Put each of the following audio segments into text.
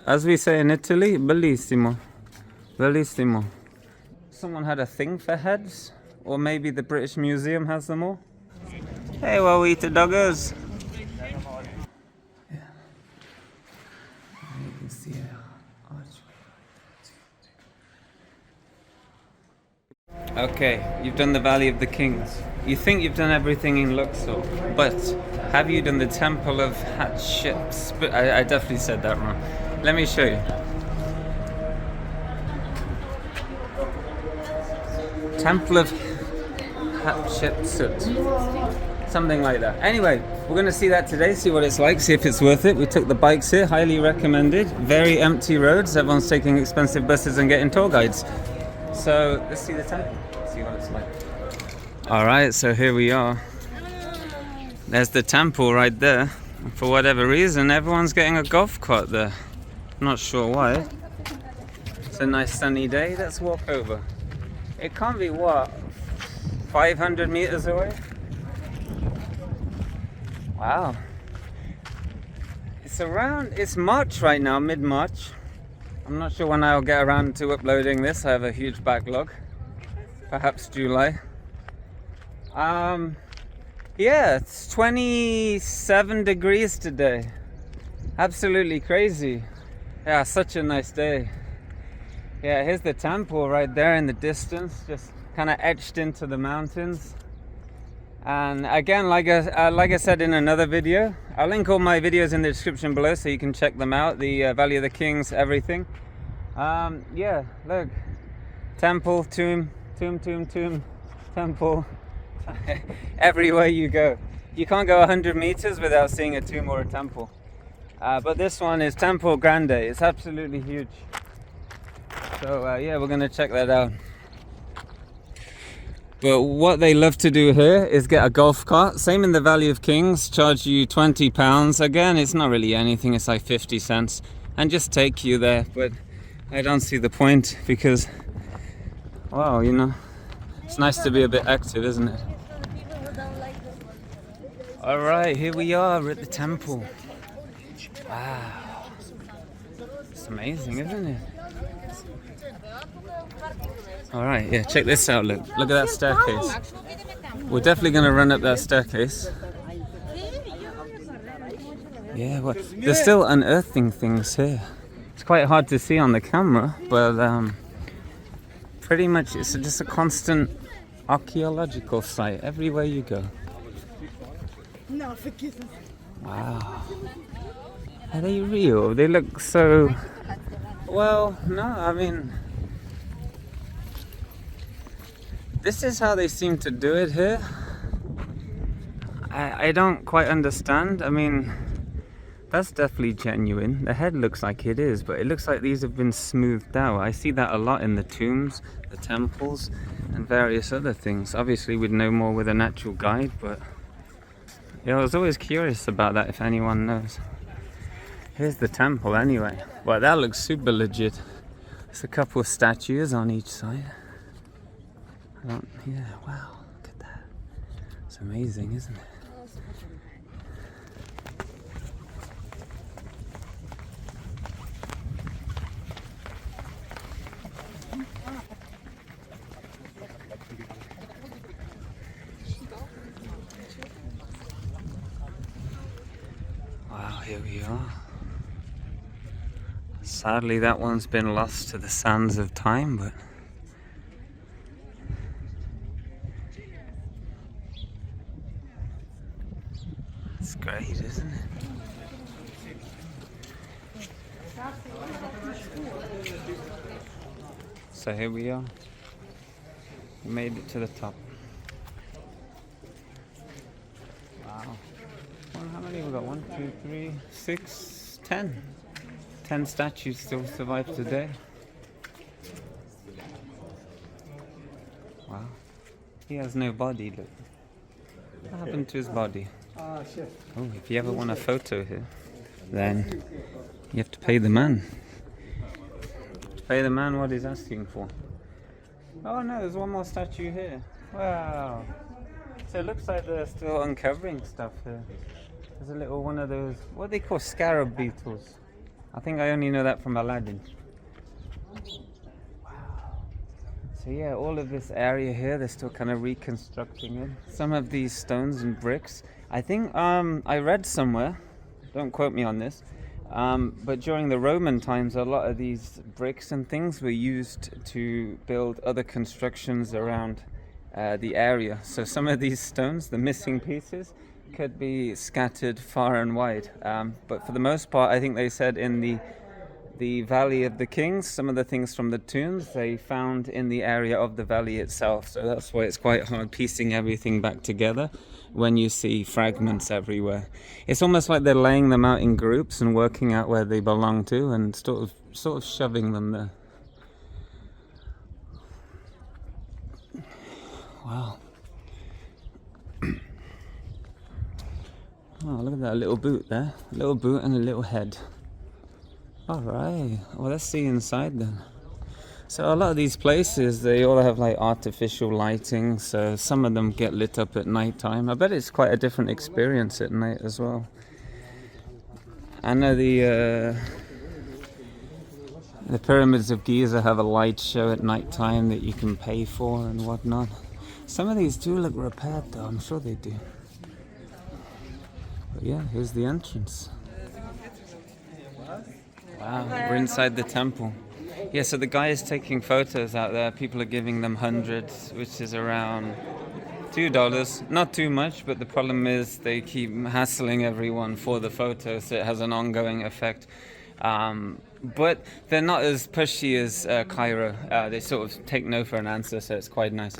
as we say in Italy, bellissimo. Bellissimo. Someone had a thing for heads, or maybe the British Museum has them all. Hey, Wawita doggers. Yeah. You can see it. Okay, you've done the Valley of the Kings. You think you've done everything in Luxor, but have you done the Temple of Hatshepsut? I definitely said that wrong. Let me show you. Temple of Hatshepsut. Something like that. Anyway, we're going to see that today, see what it's like, see if it's worth it. We took the bikes here, highly recommended. Very empty roads. Everyone's taking expensive buses and getting tour guides. So let's see the temple, see what it's like. Alright, so here we are. There's the temple right there. For whatever reason, everyone's getting a golf cart there. Not sure why. It's a nice sunny day. Let's walk over. It can't be, what, 500 meters away? Wow. It's March right now, mid-March. I'm not sure when I'll get around to uploading this. I have a huge backlog. Perhaps July. Yeah, it's 27 degrees today. Absolutely crazy. Yeah, such a nice day. Yeah, here's the temple right there in the distance, just kind of etched into the mountains. And again, like I said in another video, I'll link all my videos in the description below so you can check them out. The Valley of the Kings, everything. Yeah, look. Temple, tomb, temple. Everywhere you go. You can't go 100 meters without seeing a tomb or a temple. But this one is Temple Grande. It's absolutely huge. So yeah, we're going to check that out. But what they love to do here is get a golf cart. Same in the Valley of Kings, charge you £20. Again, it's not really anything, it's like 50 cents. And just take you there. But I don't see the point because, wow, you know, it's nice to be a bit active, isn't it? Alright, here we are, we're at the temple. Wow. It's amazing, isn't it? Alright, yeah, check this out, look. Look at that staircase. We're definitely going to run up that staircase. Yeah, well, they're still unearthing things here. It's quite hard to see on the camera, but pretty much it's just a constant archaeological site everywhere you go. Wow. Are they real? They look so... Well, no, I mean... This is how they seem to do it here. I don't quite understand. I mean, that's definitely genuine. The head looks like it is, but it looks like these have been smoothed out. I see that a lot in the tombs, the temples, and various other things. Obviously, we'd know more with an actual guide, but yeah, I was always curious about that, if anyone knows. Here's the temple anyway. Well, that looks super legit. There's a couple of statues on each side. Yeah, wow, look at that. It's amazing, isn't it? Wow, here we are. Sadly, that one's been lost to the sands of time, but it's great, isn't it? So here we are. We made it to the top. Wow. Well, how many we got? 1, 2, 3, 6, 10. 10 statues still survive today. Wow. He has no body, look. What happened to his body? Oh, if you ever want a photo here, then you have to pay the man. Pay the man what he's asking for. Oh no, there's one more statue here. Wow. So it looks like they're still uncovering stuff here. There's a little one of those, what do they call, scarab beetles. I think I only know that from Aladdin. So yeah, all of this area here, they're still kind of reconstructing it. Some of these stones and bricks, I think I read somewhere, don't quote me on this, but during the Roman times, a lot of these bricks and things were used to build other constructions around the area. So some of these stones, the missing pieces, could be scattered far and wide. But for the most part, I think they said in the Valley of the Kings, some of the things from the tombs they found in the area of the valley itself. So that's why it's quite hard piecing everything back together when you see fragments everywhere. It's almost like they're laying them out in groups and working out where they belong to and sort of shoving them there. Wow. Oh, look at that little boot there. A little boot and a little head. Alright, well let's see inside then. So a lot of these places, they all have like artificial lighting, so some of them get lit up at night time. I bet it's quite a different experience at night as well. I know the pyramids of Giza have a light show at night time that you can pay for and whatnot. Some of these do look repaired though, I'm sure they do. But yeah, here's the entrance. Wow, we're inside the temple. Yeah, so the guy is taking photos out there. People are giving them hundreds, which is around $2. Not too much, but the problem is they keep hassling everyone for the photos, so it has an ongoing effect. But they're not as pushy as Cairo. They sort of take no for an answer, so it's quite nice.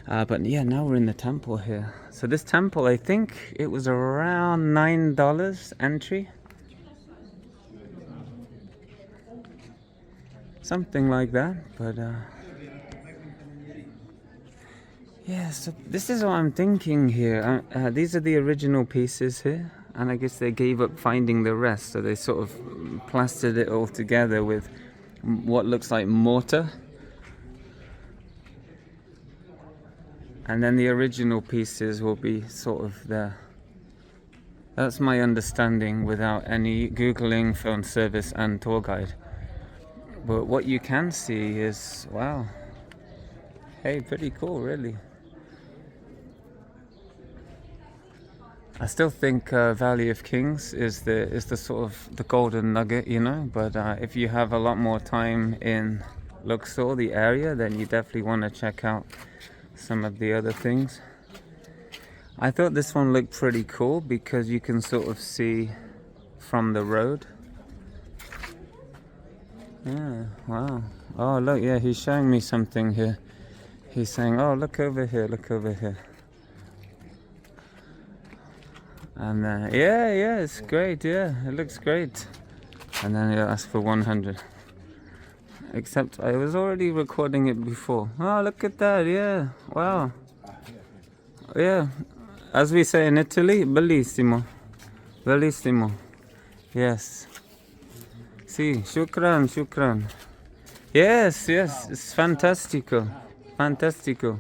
But yeah, now we're in the temple here. So this temple, I think it was around $9 entry. Something like that, but yeah, so this is what I'm thinking here. These are the original pieces here, and I guess they gave up finding the rest, so they sort of plastered it all together with what looks like mortar. And then the original pieces will be sort of there. That's my understanding without any Googling, phone service and tour guide. But what you can see is, wow, hey, pretty cool, really. I still think Valley of Kings is the sort of the golden nugget, you know. But if you have a lot more time in Luxor, the area, then you definitely want to check out some of the other things. I thought this one looked pretty cool because you can sort of see from the road. Yeah, wow. Oh, look, yeah, he's showing me something here. He's saying, oh, look over here, look over here. And yeah, it's great, yeah, it looks great. And then he'll ask for 100. Except I was already recording it before. Oh, look at that, yeah, wow. Yeah, as we say in Italy, bellissimo. Bellissimo. Yes. Sì, shukran. Yes, it's fantastico. Fantastico.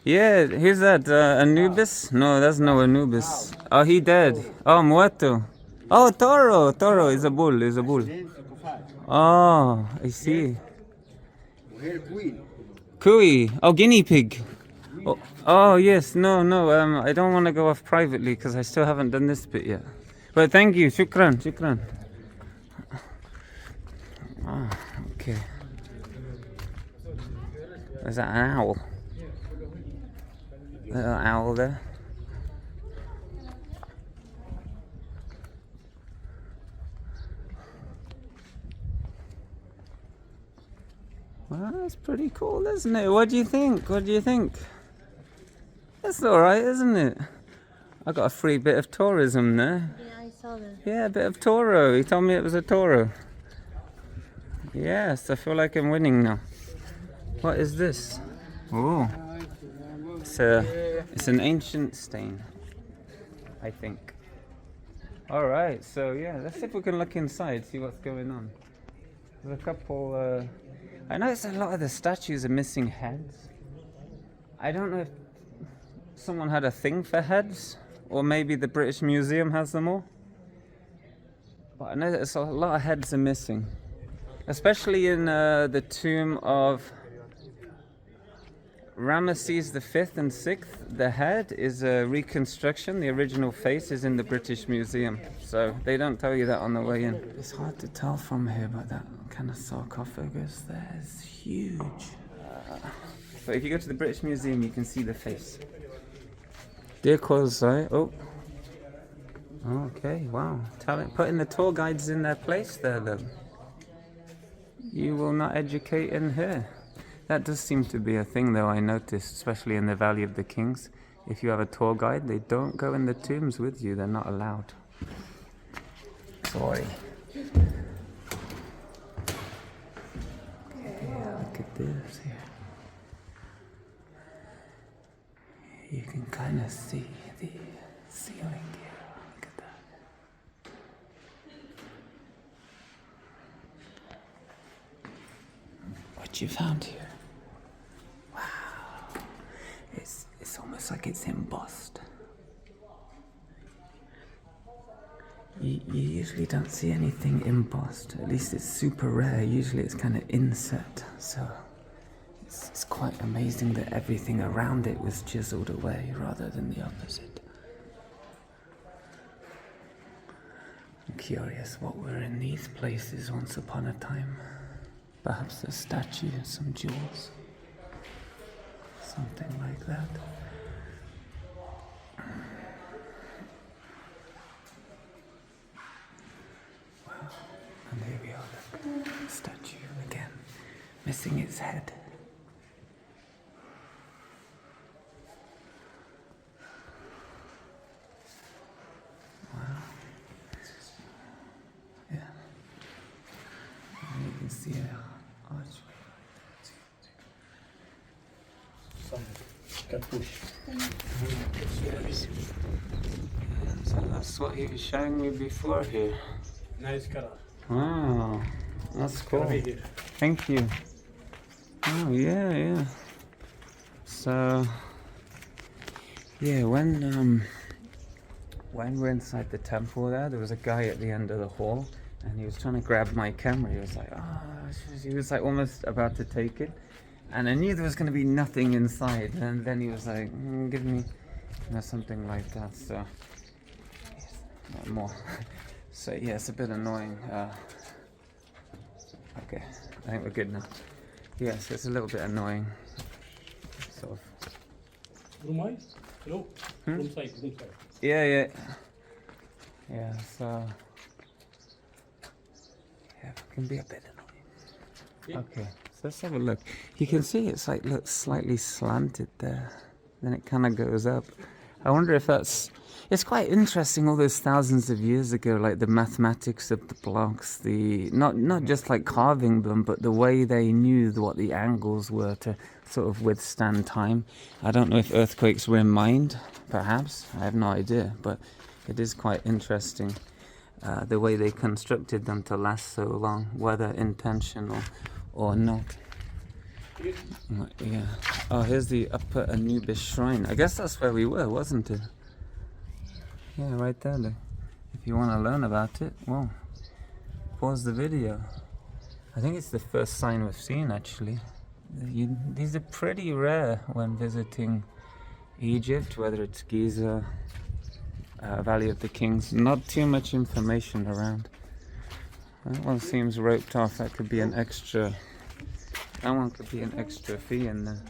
Yeah, here's that, Anubis? No, that's no Anubis. Oh, he dead. Oh, muerto. Oh, toro is a bull, Oh, I see. Kui. Oh, guinea pig. Oh, yes, no, I don't want to go off privately because I still haven't done this bit yet. But thank you, shukran. Oh, okay. There's that an owl. Little owl there. Well, that's pretty cool, isn't it? What do you think? That's alright, isn't it? I got a free bit of tourism there. Yeah, I saw that. Yeah, a bit of toro. He told me it was a toro. Yes, I feel like I'm winning now. What is this? Oh, it's an ancient stain, I think. All right, so yeah, let's see if we can look inside, see what's going on. There's a couple. I noticed a lot of the statues are missing heads. I don't know if someone had a thing for heads, or maybe the British Museum has them all. But I know that a lot of heads are missing. Especially in the tomb of Ramesses V and VI, the head is a reconstruction. The original face is in the British Museum. So they don't tell you that on the way in. It's hard to tell from here, but that kind of sarcophagus there is huge. But if you go to the British Museum, you can see the face. Deir Kozai. Oh. Okay, wow. Putting the tour guides in their place there, though. You will not educate in here. That does seem to be a thing, though, I noticed, especially in the Valley of the Kings. If you have a tour guide, they don't go in the tombs with you. They're not allowed. Sorry. Okay, look at this here. You can kind of see the ceiling here. Look at that. What you found here? Wow. It's almost like it's embossed. You usually don't see anything embossed. At least it's super rare. Usually it's kind of inset. So it's quite amazing that everything around it was chiseled away rather than the opposite. I'm curious what were in these places once upon a time. Perhaps a statue, some jewels, something like that. Wow, and here we are, the statue again, missing its head. Wow. Yeah. And you can see a archway. So that's what he was showing me before here. Nice color. Wow, that's cool. Thank you. Oh yeah. So yeah, when we're inside the temple there was a guy at the end of the hall, and he was trying to grab my camera. He was like, he was like almost about to take it, and I knew there was going to be nothing inside. And then he was like, "Give me," something like that. So more. So yeah, it's a bit annoying. Okay, I think we're good now. Yes, it's a little bit annoying. Sort of. Room Hello? Room side. Yeah, so yeah, it can be a bit annoying. Yeah. Okay, so let's have a look. You can see it's like looks slightly slanted there. Then it kind of goes up. I wonder if that's... It's quite interesting all those thousands of years ago, like the mathematics of the blocks, the not just like carving them, but the way they knew what the angles were to sort of withstand time. I don't know if earthquakes were in mind, perhaps. I have no idea, but it is quite interesting the way they constructed them to last so long, whether intentional or not. Yeah. Oh, here's the Upper Anubis Shrine. I guess that's where we were, wasn't it? Yeah, right there. Look. If you want to learn about it, well, pause the video. I think it's the first sign we've seen, actually. These are pretty rare when visiting Egypt, whether it's Giza, Valley of the Kings. Not too much information around. That one seems roped off. That could be an extra... That one could be an extra fee in there.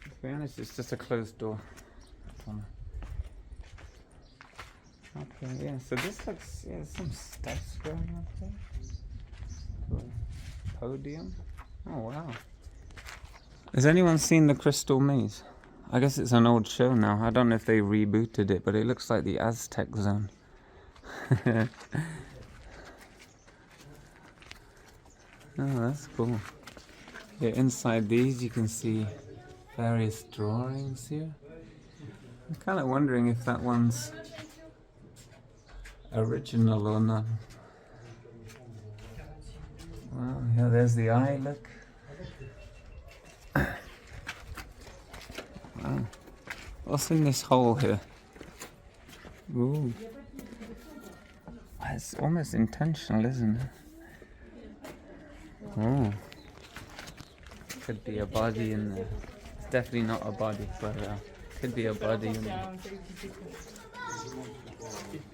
To be honest, it's just a closed door. Okay, yeah, so this looks, some steps going up there. To a podium. Oh, wow. Has anyone seen the Crystal Maze? I guess it's an old show now. I don't know if they rebooted it, but it looks like the Aztec zone. Oh, that's cool. Yeah, inside these you can see various drawings here. I'm kind of wondering if that one's original or not. Wow, yeah, there's the eye, look. Wow. What's in this hole here? Ooh. It's almost intentional, isn't it? Oh. Could be a body in there. It's definitely not a body, but could be a body in there.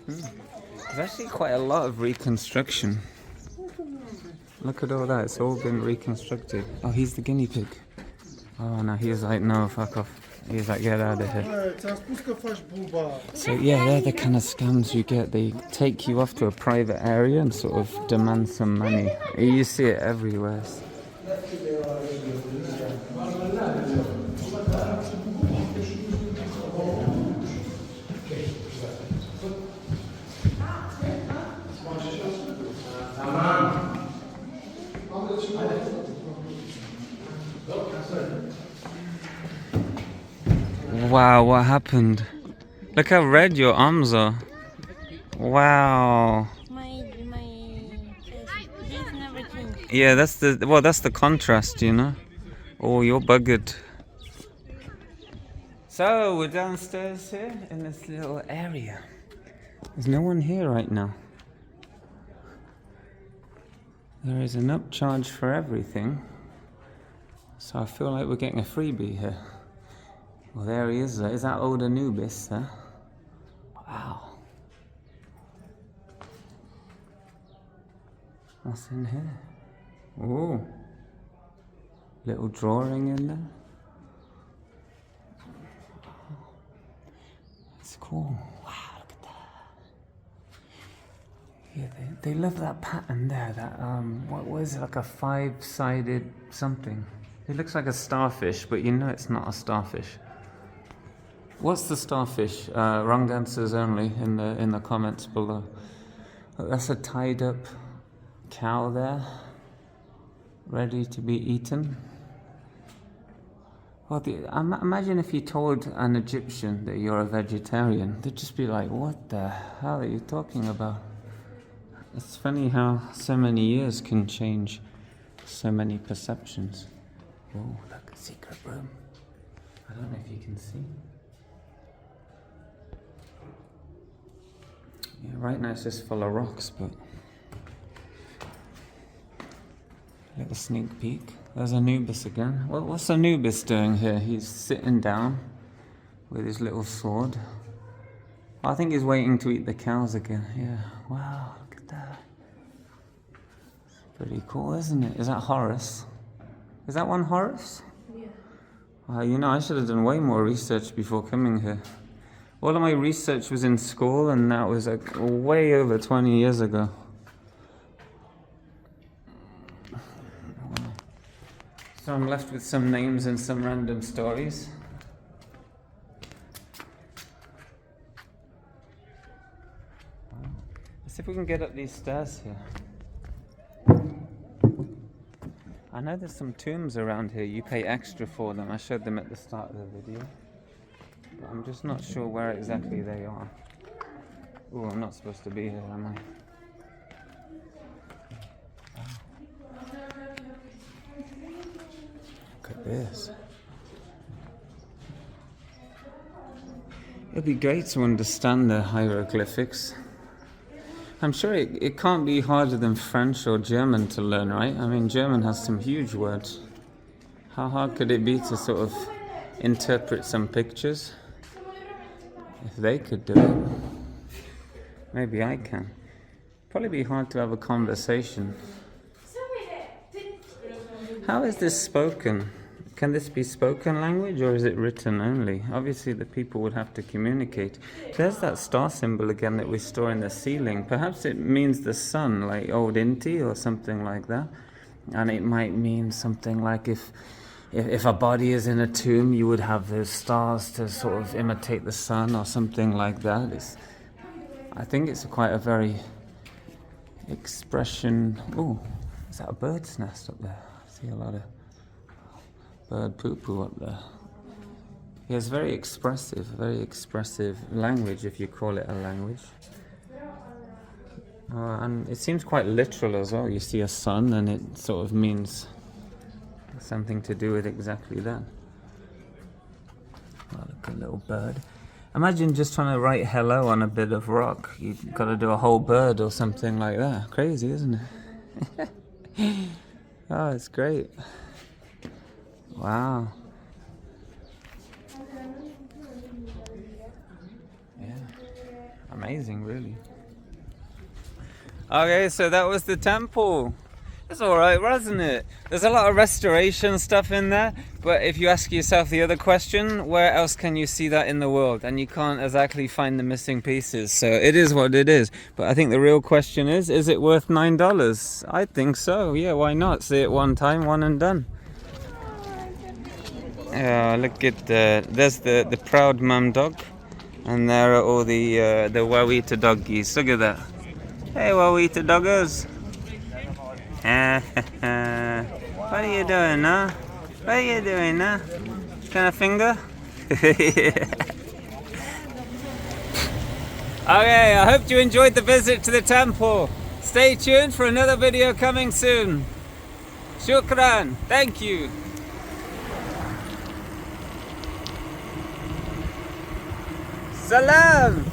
There's actually quite a lot of reconstruction. Look at all that, it's all been reconstructed. Oh, he's the guinea pig. Oh no, he's like, no, fuck off. He's like, get out of here. So yeah, they're the kind of scams you get. They take you off to a private area and sort of demand some money. You see it everywhere. Wow, what happened? Look how red your arms are. Wow. My face, this never changed. Yeah, that's the contrast, you know. Oh, you're buggered. So we're downstairs here in this little area. There's no one here right now. There is an upcharge for everything. So I feel like we're getting a freebie here. Well, there he is. Is that old Anubis there? Wow. What's in here? Oh, little drawing in there. It's cool. Wow, look at that. Yeah, they love that pattern there. That what was it, like a 5-sided something? It looks like a starfish, but you know it's not a starfish. What's the starfish? Wrong answers only in the comments below. That's a tied up cow there, ready to be eaten. Well, imagine if you told an Egyptian that you're a vegetarian. They'd just be like, what the hell are you talking about? It's funny how so many years can change so many perceptions. Oh, look, a secret room. I don't know if you can see. Yeah, right now it's just full of rocks, but little sneak peek. There's Anubis again. Well, what's Anubis doing here? He's sitting down with his little sword. I think he's waiting to eat the cows again. Yeah, wow, look at that. It's pretty cool, isn't it? Is that Horus? Is that one Horus? Yeah. You know, I should have done way more research before coming here. All of my research was in school, and that was like way over 20 years ago. So I'm left with some names and some random stories. Let's see if we can get up these stairs here. I know there's some tombs around here. You pay extra for them. I showed them at the start of the video. But I'm just not sure where exactly they are. Oh, I'm not supposed to be here, am I? Look at this. It'd be great to understand the hieroglyphics. I'm sure it can't be harder than French or German to learn, right? I mean, German has some huge words. How hard could it be to sort of interpret some pictures? If they could do it, maybe I can. Probably be hard to have a conversation. How is this spoken? Can this be spoken language, or is it written only? Obviously the people would have to communicate. There's that star symbol again that we store in the ceiling. Perhaps it means the sun, like Old Inti or something like that. And it might mean something like if a body is in a tomb, you would have those stars to sort of imitate the sun or something like that. I think it's quite a very expression. Oh, is that a bird's nest up there? I see a lot of bird poo-poo up there. Yeah, it's very expressive language, if you call it a language. And it seems quite literal as well. You see a sun and it sort of means something to do with exactly that. Oh, look, a little bird. Imagine just trying to write hello on a bit of rock. You've got to do a whole bird or something like that. Crazy, isn't it? Oh, it's great. Wow. Yeah. Amazing, really. Okay, so that was the temple. It's alright, wasn't it? There's a lot of restoration stuff in there, but if you ask yourself the other question, where else can you see that in the world? And you can't exactly find the missing pieces, so it is what it is. But I think the real question is it worth $9? I think so, yeah, why not? See it one time, one and done. Yeah, look at there's the proud mum dog, and there are all the Wawita doggies. Look at that. Hey, Wawita doggers. What are you doing, huh? What are you doing, huh? Can I finger? Okay, I hope you enjoyed the visit to the temple. Stay tuned for another video coming soon. Shukran. Thank you. Salam.